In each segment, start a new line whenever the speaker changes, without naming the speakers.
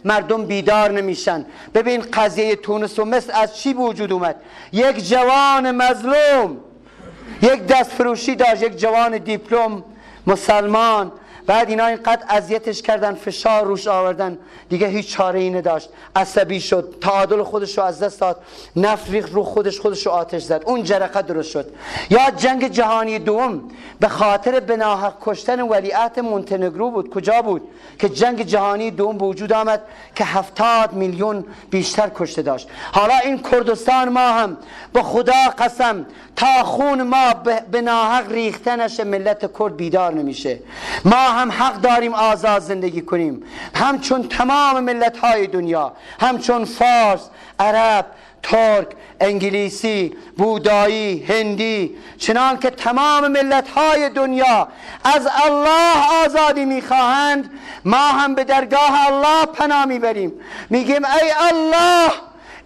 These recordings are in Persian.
مردم بیدار نمیشن. ببین قضیه تونس و مصر از چی وجود اومد؟ یک جوان مظلوم، یک دستفروشی داشت، یک جوان دیپلم مسلمان، بعد اینا اینقدر اذیتش کردن، فشار روش آوردن، دیگه هیچ چاره ای نداشت، عصبی شد، تعادل خودش رو از دست داد، نفت ریخت رو خودش رو آتش زد، اون جرقه درست شد. یا جنگ جهانی دوم به خاطر بناحق کشتن ولیعهد مونتنگرو بود. کجا بود که جنگ جهانی دوم به وجود آمد که 70 میلیون بیشتر کشته داشت؟ حالا این کردستان ما هم به خدا قسم تا خون ما به ناحق ریخته نشه ملت کرد بیدار نمیشه. ما هم حق داریم آزاد زندگی کنیم، همچون تمام ملت های دنیا، همچون فارس، عرب، ترک، انگلیسی، بودایی، هندی، چنان که تمام ملت های دنیا از الله آزادی میخواهند، ما هم به درگاه الله پناه میبریم، میگیم ای الله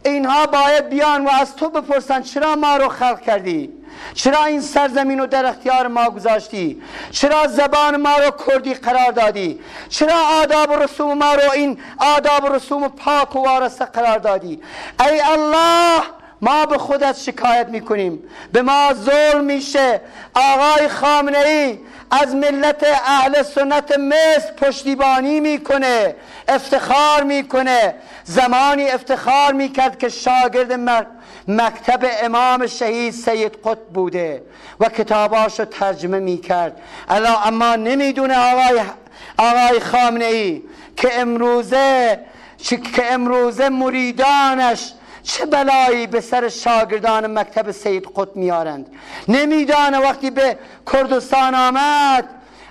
اینها باید بیان و از تو بپرسن چرا ما رو خلق کردی؟ چرا این سرزمین رو در اختیار ما گذاشتی؟ چرا زبان ما رو کردی قرار دادی؟ چرا آداب و رسوم ما رو این آداب و رسوم پاک و وارسته قرار دادی؟ ای الله ما به خودت شکایت میکنیم، به ما ظلم میشه. آقای خامنه ای از ملت اهل سنت مصر پشتیبانی میکنه، افتخار میکنه. زمانی افتخار میکرد که شاگرد مکتب امام شهید سید قطب بوده و کتاباشو ترجمه میکرد. اما نمیدونه آقای خامنه ای که امروزه مریدانش چه بلایی به سر شاگردان مکتب سید قطب میارند. نمیدانه وقتی به کردستان آمد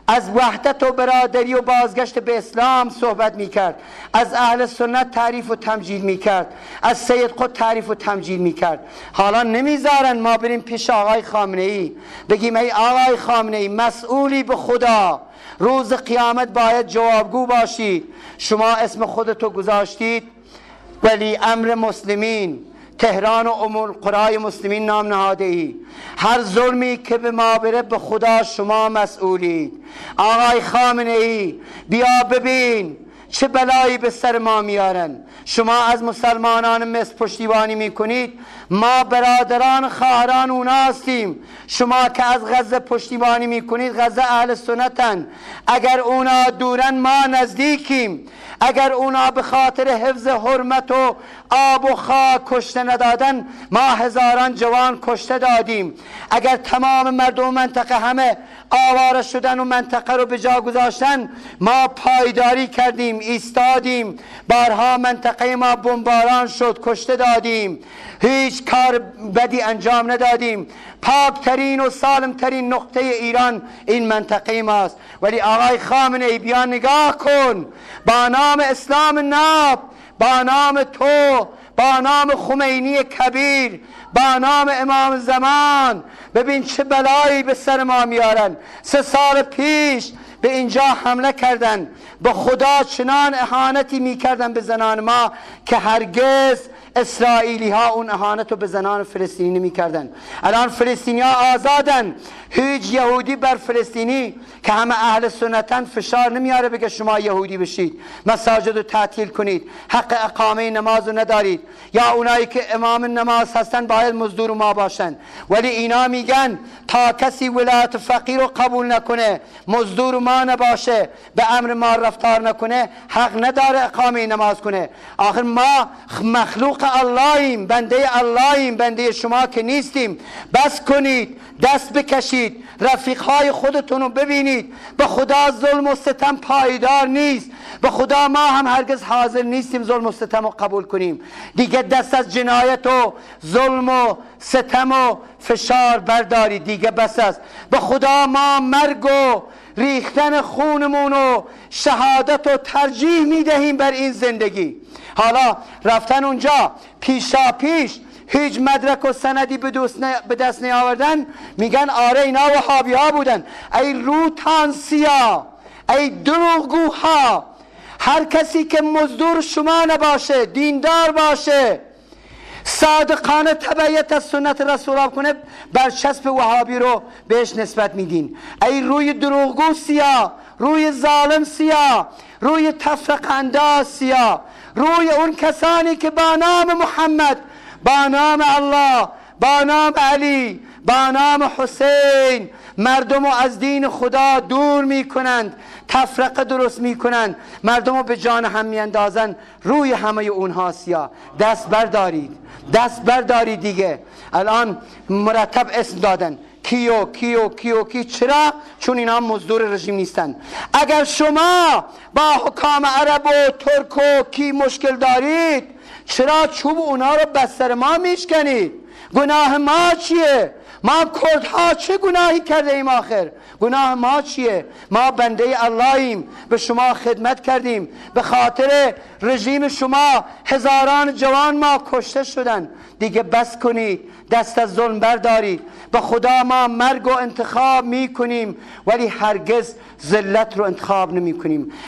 از وحدت و برادری و بازگشت به اسلام صحبت میکرد، از اهل سنت تعریف و تمجید میکرد، از سید قطب تعریف و تمجید میکرد. حالا نمیذارن ما بریم پیش آقای خامنه ای بگیم ای آقای خامنه ای مسئولی به خدا، روز قیامت باید جوابگو باشید. شما اسم خودتو گذاشتید ولی امر مسلمین تهران و ام القرای مسلمین نام نهاده ای. هر ظلمی که به ما بره به خدا شما مسئولید. آقای خامنه ای بیا ببین چه بلایی به سر ما میارن. شما از مسلمانان مصر پشتیبانی میکنید، ما برادران خواهران اونا هستیم. شما که از غزه پشتیبانی میکنید، غزه اهل سنتن. اگر اونا دورن ما نزدیکیم. اگر اونا به خاطر حفظ حرمت و آب و خاک کشته ندادن، ما هزاران جوان کشته دادیم. اگر تمام مردم منطقه همه آواره شدن و منطقه رو به جا گذاشتن، ما پایداری کردیم، ایستادیم. بارها منطقه ما بمباران شد، کشته دادیم، هیچ کار بدی انجام ندادیم. پاکترین و سالمترین نقطه ایران این منطقه ماست. ولی آقای خامنه ای بیا نگاه کن، با نام اسلام ناب، با نام تو، با نام خمینی کبیر، با نام امام زمان، ببین چه بلایی به سر ما میارن. 3 سال پیش به اینجا حمله کردن، به خدا چنان اهانتی میکردن به زنان ما که هرگز اسرائیلی ها اون اهانت رو به زنان فلسطینی نمیکردن. الان فلسطینی ها آزادن، هیچ یهودی بر فلسطینی که همه اهل سنتن فشار نمیاره بگه شما یهودی بشید، مساجد رو تعطیل کنید، حق اقامه نماز رو ندارید، یا اونایی که امام نماز هستن باید مزدور ما باشن. ولی اینا میگن تا کسی ولایت فقیر رو قبول نکنه، مزدور ما نباشه، به امر ما رفتار نکنه، حق نداره اقامه نماز کنه. آخر ما مخلوق اللهیم، بنده اللهیم، بنده شما که نیستیم. بس کنید، دست بکشید، رفیقهای خودتون رو ببینید. به خدا ظلم و ستم پایدار نیست. به خدا ما هم هرگز حاضر نیستیم ظلم و ستم رو قبول کنیم. دیگه دست از جنایت و ظلم و ستم و فشار بردارید، دیگه بس است. به خدا ما مرگ و ریختن خونمون و شهادت و ترجیح میدهیم بر این زندگی. حالا رفتن اونجا پیشا پیش هیچ مدرک و سندی به دست نیاوردن، میگن آره اینا وهابی ها بودن. ای روتان سیاه، ای دروغگوها، هر کسی که مزدور شما نباشه، دیندار باشه، صادقانه تبعیت از سنت رسول الله کنه، برچسب وهابی رو بهش نسبت میدین. ای روی دروغگو سیاه، روی ظالم سیاه، روی تفرقه اندازیا، روی اون کسانی که با نام محمد، با نام الله، با نام علی، با نام حسین مردم رو از دین خدا دور میکنند، تفرقه درست میکنند، مردم رو به جان هم میاندازند. روی همه اونها سیا دست بردارید، دست بردارید دیگه. الان مرتب اسم دادن کیو کیو کیو کی. چرا؟ چون اینا مزدور رژیم نیستن. اگر شما با حکام عرب و ترک و کی مشکل دارید، چرا چوب اونا رو بستر ما میشکنید؟ گناه ما چیه؟ ما کردها چه گناهی کرده ایم آخر؟ گناه ما چیه؟ ما بنده اللهیم، به شما خدمت کردیم، به خاطر رژیم شما هزاران جوان ما کشته شدن. دیگه بس کنید، دست از ظلم بردارید. به خدا ما مرگ رو انتخاب می کنیم، ولی هرگز ذلت رو انتخاب نمی کنیم.